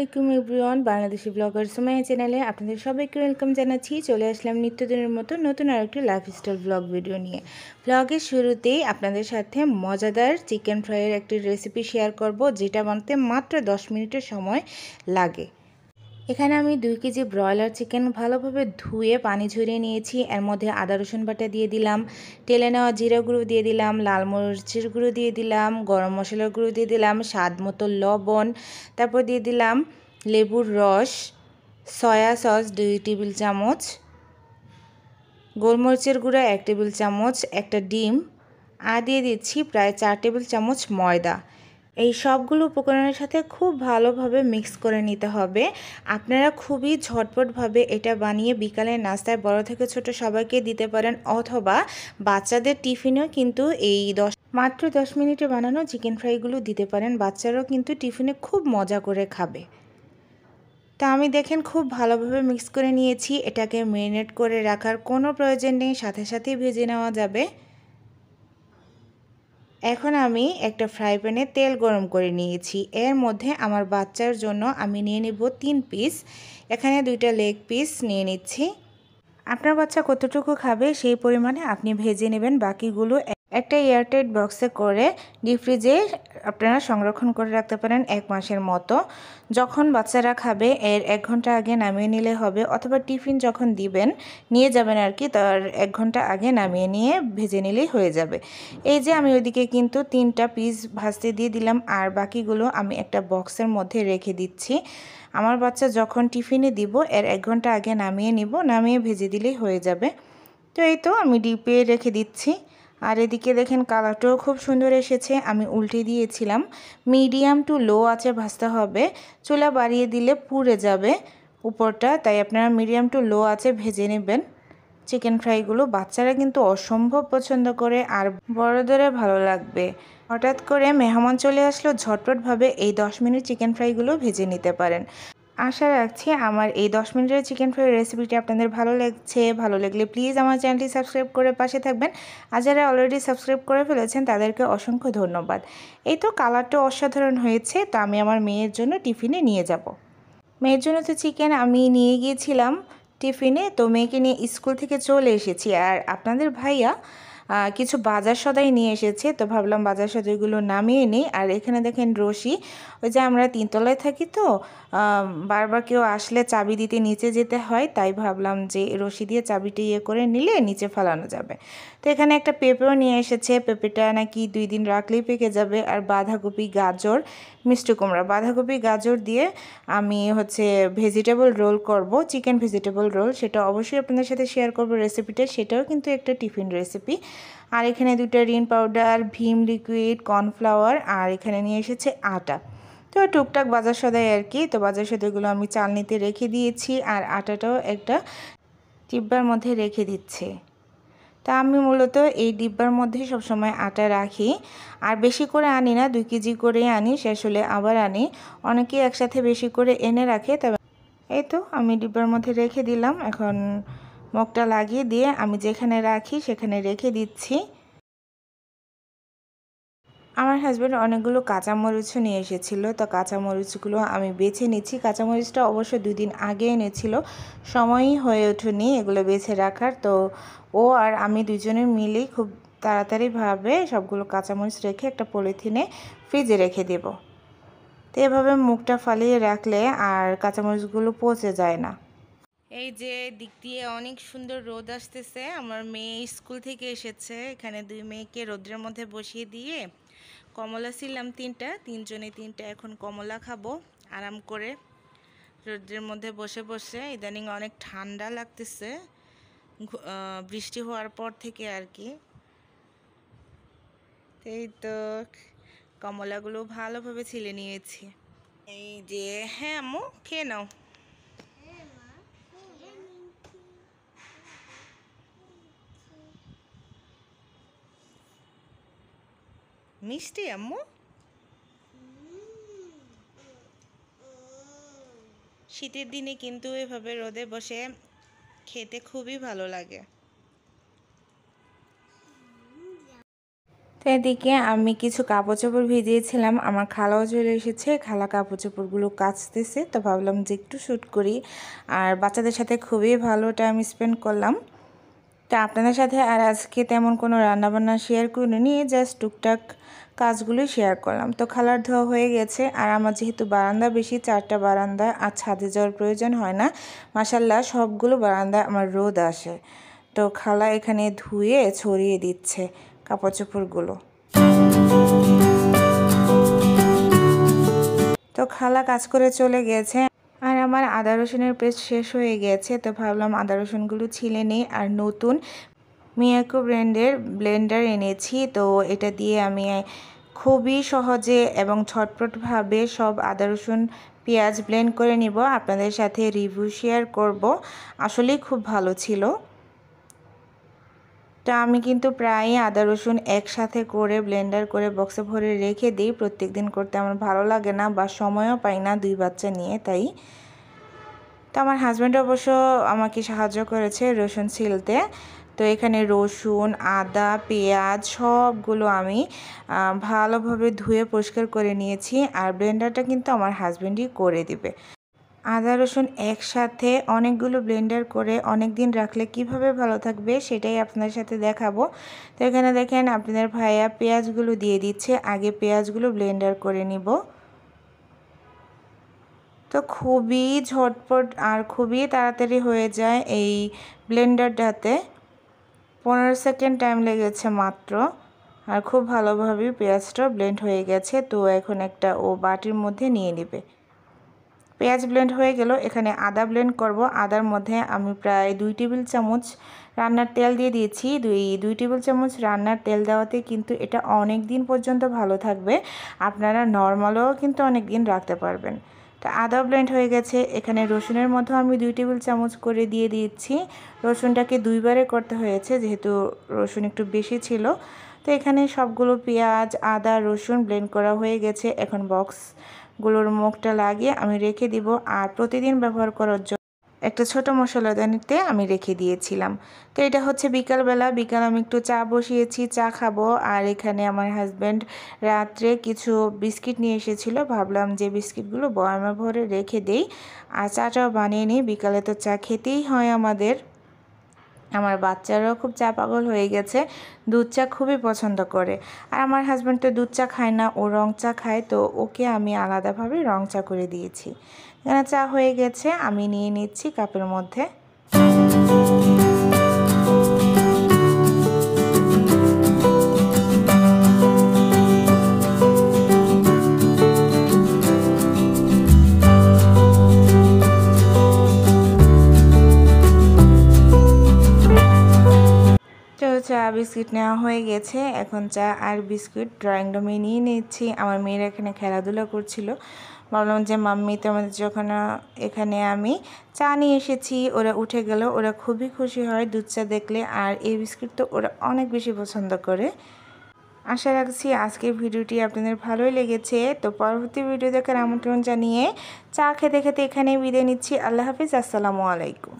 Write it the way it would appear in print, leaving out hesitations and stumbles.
আলাইকুম everyone, Bangladeshi blogger Sumaiya চ্যানেলে আপনাদের সবাইকে ওয়েলকাম জানাচ্ছি। চলে আসলাম নিত্যদিনের মতো নতুন আরেকটি লাইফস্টাইল ব্লগ ভিডিও নিয়ে। ব্লগের শুরুতেই আপনাদের সাথে মজাদার চিকেন ফ্রাইয়ের একটি রেসিপি শেয়ার করব, যেটা বানাতে মাত্র 10 মিনিটের সময় লাগে। এখানে আমি 2 কেজি ব্রয়লার চিকেন ভালোভাবে ধুয়ে পানি ঝরিয়ে নিয়েছি। এর মধ্যে আদা রসুন বাটা দিয়ে দিলাম, তেলে নেওয়া জিরা গুঁড়ো দিয়ে দিলাম, লাল মরিচের গুঁড়ো দিয়ে দিলাম, গরম মশলার গুঁড়ো দিয়ে দিলাম, স্বাদ মতো লবণ, তারপর দিয়ে দিলাম লেবুর রস, সয়া সস 2 টেবিল চামচ, গোলমরিচের গুঁড়া 1 টেবিল চামচ, একটা ডিম, আর দিয়ে দিচ্ছি প্রায় 4 টেবিল চামচ ময়দা। এই সবগুলো উপকরণের সাথে খুব ভালোভাবে মিক্স করে নিতে হবে। আপনারা খুবই ঝটপটভাবে এটা বানিয়ে বিকালের নাস্তায় বড় থেকে ছোট সবাইকে দিতে পারেন, অথবা বাচ্চাদের টিফিনেও কিন্তু এই মাত্র 10 মিনিটে বানানো চিকেন ফ্রাইগুলো দিতে পারেন। বাচ্চারাও কিন্তু টিফিনে খুব মজা করে খাবে। তা আমি দেখেন খুব ভালোভাবে মিক্স করে নিয়েছি। এটাকে ম্যারিনেট করে রাখার কোনো প্রয়োজন নেই, সাথে সাথেই ভেজে নেওয়া যাবে। এখন আমি একটা ফ্রাই প্যানে তেল গরম করে নিয়েছি। এর মধ্যে আমার বাচ্চার জন্য আমি নিয়ে নেব 3 পিস। এখানে 2টা লেগ পিস নিয়ে নিচ্ছি। আপনার বাচ্চা কতটুকু খাবে সেই পরিমাণে আপনি ভেজে নেবেন। বাকিগুলো একটা এয়ারটাইট বক্সে করে ডিপ ফ্রিজে আপনারা সংরক্ষণ করে রাখতে পারেন 1 মাসের মতো। যখন বাচ্চারা খাবে এর 1 ঘন্টা আগে নামিয়ে নিলে হবে, অথবা টিফিন যখন দিবেন নিয়ে যাবেন আর কি, তার 1 ঘন্টা আগে নামিয়ে নিয়ে ভেজে নিলেই হয়ে যাবে। এই যে আমি ওইদিকে কিন্তু 3টা পিস ভাজতে দিয়ে দিলাম, আর বাকিগুলো আমি একটা বক্সের মধ্যে রেখে দিচ্ছি। আমার বাচ্চা যখন টিফিনে দিব এর 1 ঘন্টা আগে নামিয়ে নিব, নামিয়ে ভেজে দিলেই হয়ে যাবে। তো এই তো আমি ডিপে রেখে দিচ্ছি। আর এদিকে দেখেন কালারটাও খুব সুন্দর এসেছে। আমি উল্টে দিয়েছিলাম। মিডিয়াম টু লো আঁচে ভাজতে হবে, চুলা বাড়িয়ে দিলে পুড়ে যাবে উপরটা, তাই আপনারা মিডিয়াম টু লো আঁচে ভেজে নেবেন চিকেন ফ্রাইগুলো। বাচ্চারা কিন্তু অসম্ভব পছন্দ করে, আর বড়দেরও ভালো লাগবে। হঠাৎ করে মেহমান চলে আসলো, ঝটপটভাবে এই 10 মিনিট চিকেন ফ্রাইগুলো ভেজে নিতে পারেন। আশা রাখছি আমার এই 10 মিনিটের চিকেন ফ্রাই রেসিপিটি আপনাদের ভালো লাগছে। ভালো লাগলে প্লিজ আমার চ্যানেলটি সাবস্ক্রাইব করে পাশে থাকবেন। আর যারা অলরেডি সাবস্ক্রাইব করে ফেলেছেন তাদেরকে অসংখ্য ধন্যবাদ। এই তো কালারটা অসাধারণ হয়েছে। তো আমি আমার মেয়ের জন্য টিফিনে নিয়ে যাব। মেয়ের জন্য তো চিকেন আমি নিয়ে গিয়েছিলাম টিফিনে, তো মেয়েকে নিয়ে স্কুল থেকে চলে এসেছি। আর আপনাদের ভাইয়া কিছু বাজার সদাই নিয়ে এসেছে, তো ভাবলাম বাজার সদাইগুলো নামিয়ে নিই। আর এখানে দেখেন রশি, ওই যে আমরা 3 তলায় থাকি, তো বারবার কেউ আসলে চাবি দিতে নিচে যেতে হয়, তাই ভাবলাম যে রশি দিয়ে চাবিটা করে নিলে নিচে ফেলানো যাবে। তো এখানে একটা পেঁপেও নিয়ে এসেছে। পেঁপেটা নাকি 2 দিন রাখলেই পেকে যাবে। আর বাঁধাকপি, গাজর, মিষ্টি কুমড়া, বাঁধাকপি গাজর দিয়ে আমি ভেজিটেবল রোল করব, চিকেন ভেজিটেবল রোল। সেটা অবশ্যই আপনাদের সাথে শেয়ার করব রেসিপিটা। সেটাও কিন্তু একটা টিফিন রেসিপি। আর এখানে 2টা Rin powder, Vim liquid, cornflour, আর এখানে নিয়ে এসেছে আটা। তো টুকটাক বাজার সদাই আর কি। তো বাজার সদাইগুলো আমি চালনিতে রেখে দিয়েছি, আর আটাটাও একটা ডিব্বার মধ্যে রেখে দিচ্ছি। তা আমি মূলত এই ডিব্বার মধ্যে সবসময় আটা রাখি। আর বেশি করে আনি না, 2 কেজি করেই আনি, শেষ হলে আবার আনি। অনেকেই একসাথে বেশি করে এনে রাখে। তবে এই তো আমি ডিব্বার মধ্যে রেখে দিলাম। এখন মুখটা লাগিয়ে দিয়ে আমি যেখানে রাখি সেখানে রেখে দিচ্ছি। আমার হাজব্যান্ড অনেকগুলো কাঁচামরিচও নিয়ে এসেছিলো, তো কাঁচামরিচগুলো আমি বেছে নিচ্ছি। কাঁচামরিচটা অবশ্য 2 দিন আগে এনেছিল, সময়ই হয়ে ওঠেনি এগুলো বেছে রাখার। তো ও আর আমি দুজনে মিলেই খুব তাড়াতাড়িভাবে সবগুলো কাঁচামরিচ রেখে একটা পলিথিনে ফ্রিজে রেখে দেব। তো এভাবে মুখটা ফালিয়ে রাখলে আর কাঁচামরিচগুলো পচে যায় না। এই যে দিক দিয়ে অনেক সুন্দর রোদ আসতেছে। আমার মেয়ে স্কুল থেকে এসেছে। এখানে 2 মেয়েকে রোদ্রের মধ্যে বসিয়ে দিয়ে কমলা ছিলাম 3টা, 3জনে 3টা এখন কমলা খাবো আরাম করে রোদ্রের মধ্যে বসে বসে। ইদানিং অনেক ঠান্ডা লাগতেছে বৃষ্টি হওয়ার পর থেকে আর কি। এই তো কমলাগুলো ভালোভাবে ছিলে নিয়েছি। এই যে হ্যাঁ আম্মু খেয়ে নাও। মিষ্টি আম্মু, শীতের দিনে কিন্তু এভাবে রোদে বসে খেতে খুবই ভালো লাগে। তো এদিকে আমি কিছু কাপড় চোপড় ভিজিয়েছিলাম, আমার খালাও চলে এসেছে, খালা কাপড় চোপড়গুলো কাচতেছে। তো ভাবলাম যে একটু শ্যুট করি, আর বাচ্চাদের সাথে খুবই ভালো টাইম স্পেন্ড করলাম। তো আপনাদের সাথে আর আজকে তেমন কোনো রান্নাবান্না শেয়ার করিনি, জাস্ট টুকটাক কাজগুলোই শেয়ার করলাম। তো খালার ধোয়া হয়ে গেছে, আর আমার যেহেতু বারান্দা বেশি, 4টা বারান্দা, আর ছাদে যাওয়ার প্রয়োজন হয় না। মাশাল্লাহ সবগুলো বারান্দায় আমার রোদ আসে। তো খালা এখানে ধুয়ে ছড়িয়ে দিচ্ছে কাপড় চোপড়গুলো। তো খালা কাজ করে চলে গেছে, আর আমার আদা রসুনের পেস্ট শেষ হয়ে গেছে। তো ভাবলাম আদা রসুনগুলো ছিলে নিই, আর নতুন মিয়াকো ব্র্যান্ডের ব্লেন্ডার এনেছি। তো এটা দিয়ে আমি খুবই সহজে এবং ঝটপটভাবে সব আদা রসুন পেঁয়াজ ব্লেন্ড করে নিব। আপনাদের সাথে রিভিউ শেয়ার করব, আসলেই খুব ভালো ছিল। তো আমি কিন্তু প্রায়ই আদা রসুন একসাথে করে ব্লেন্ডার করে বক্সে ভরে রেখে দিই। প্রত্যেক দিন করতে আমার ভালো লাগে না, বা সময়ও পাই না 2 বাচ্চা নিয়ে, তাই। তো আমার হাজব্যান্ড অবশ্য আমাকে সাহায্য করেছে রসুন ছিলতে। তো এখানে রসুন, আদা, পেঁয়াজ সবগুলো আমি ভালোভাবে ধুয়ে পরিষ্কার করে নিয়েছি, আর ব্লেন্ডারটা কিন্তু আমার হাজব্যান্ডই করে দিবে। আদা রসুন একসাথে অনেকগুলো ব্লেন্ডার করে অনেক দিন রাখলে কিভাবে ভালো থাকবে সেটাই আপনাদের সাথে দেখাবো। তো এখানে দেখেন আপনাদের ভাইয়া পেঁয়াজগুলো দিয়ে দিচ্ছে, আগে পেঁয়াজগুলো ব্লেন্ডার করে নিব। তো খুবই ঝটপট আর খুবই তাড়াতাড়ি হয়ে যায় এই ব্লেন্ডারটাতে। 15 সেকেন্ড টাইম লেগেছে মাত্র, আর খুব ভালোভাবে পেঁয়াজটা ব্লেন্ড হয়ে গেছে। তো এখন একটা ও বাটির মধ্যে নিয়ে নেবে। পেঁয়াজ ব্লেন্ড হয়ে গেল, এখানে আদা ব্লেন্ড করব। আদার মধ্যে আমি প্রায় 2 টেবিল চামচ রান্নার তেল দিয়ে দিয়েছি। দুই টেবিল চামচ রান্নার তেল দেওয়াতে কিন্তু এটা অনেক দিন পর্যন্ত ভালো থাকবে। আপনারা নর্মালও কিন্তু অনেক দিন রাখতে পারবেন। তো আদা ব্লেন্ড হয়ে গেছে, এখানে রসুনের মধ্যে আমি 2 টেবিল চামচ করে দিয়ে দিচ্ছি। রসুনটাকে 2 বারে করতে হয়েছে, যেহেতু রসুন একটু বেশি ছিল। তো এখানে সবগুলো পেঁয়াজ, আদা, রসুন ব্লেন্ড করা হয়ে গেছে। এখন বক্সগুলোর মুখটা লাগিয়ে আমি রেখে দিব, আর প্রতিদিন ব্যবহার করার জন্য একটা ছোট মশলাদানিতে আমি রেখে দিয়েছিলাম। তো এটা হচ্ছে বিকালবেলা, বিকাল আমি একটু চা বসিয়েছি, চা খাবো। আর এখানে আমার হাজব্যান্ড রাত্রে কিছু বিস্কিট নিয়ে এসেছিল, ভাবলাম যে বিস্কিটগুলো বয়ামে ভরে রেখে দেই, আর চাটাও বানিয়ে নিই। বিকালে তো চা খেতেই হয় আমাদের। আমার বাচ্চারাও খুব চা পাগল হয়ে গেছে, দুধ চা খুবই পছন্দ করে। আর আমার হাজব্যান্ড তো দুধ চা খায় না, ও রং চা খায়। তো ওকে আমি আলাদাভাবে রং চা করে দিয়েছি। এখানে চা হয়ে গেছে, আমি নিয়ে নিচ্ছি কাপের মধ্যে। চা বিস্কিট নেওয়া হয়ে গেছে, এখন চা আর বিস্কুট ড্রয়িং রুমে নিয়ে নিচ্ছি। আমার মেয়েরা এখানে খেলাধুলা করছিল, ভাবলাম যে মাম্মি তোমাদের যখন এখানে আমি চা নিয়ে এসেছি, ওরা উঠে গেল। ওরা খুবই খুশি হয় দুধ চা দেখলে, আর এই বিস্কুট তো ওরা অনেক বেশি পছন্দ করে। আশা রাখছি আজকের ভিডিওটি আপনাদের ভালোই লেগেছে। তো পরবর্তী ভিডিও দেখার আমন্ত্রণ জানিয়ে চা খেতে খেতে এখানেই বিদায় নিচ্ছি। আল্লাহ হাফিজ, আসসালামু আলাইকুম।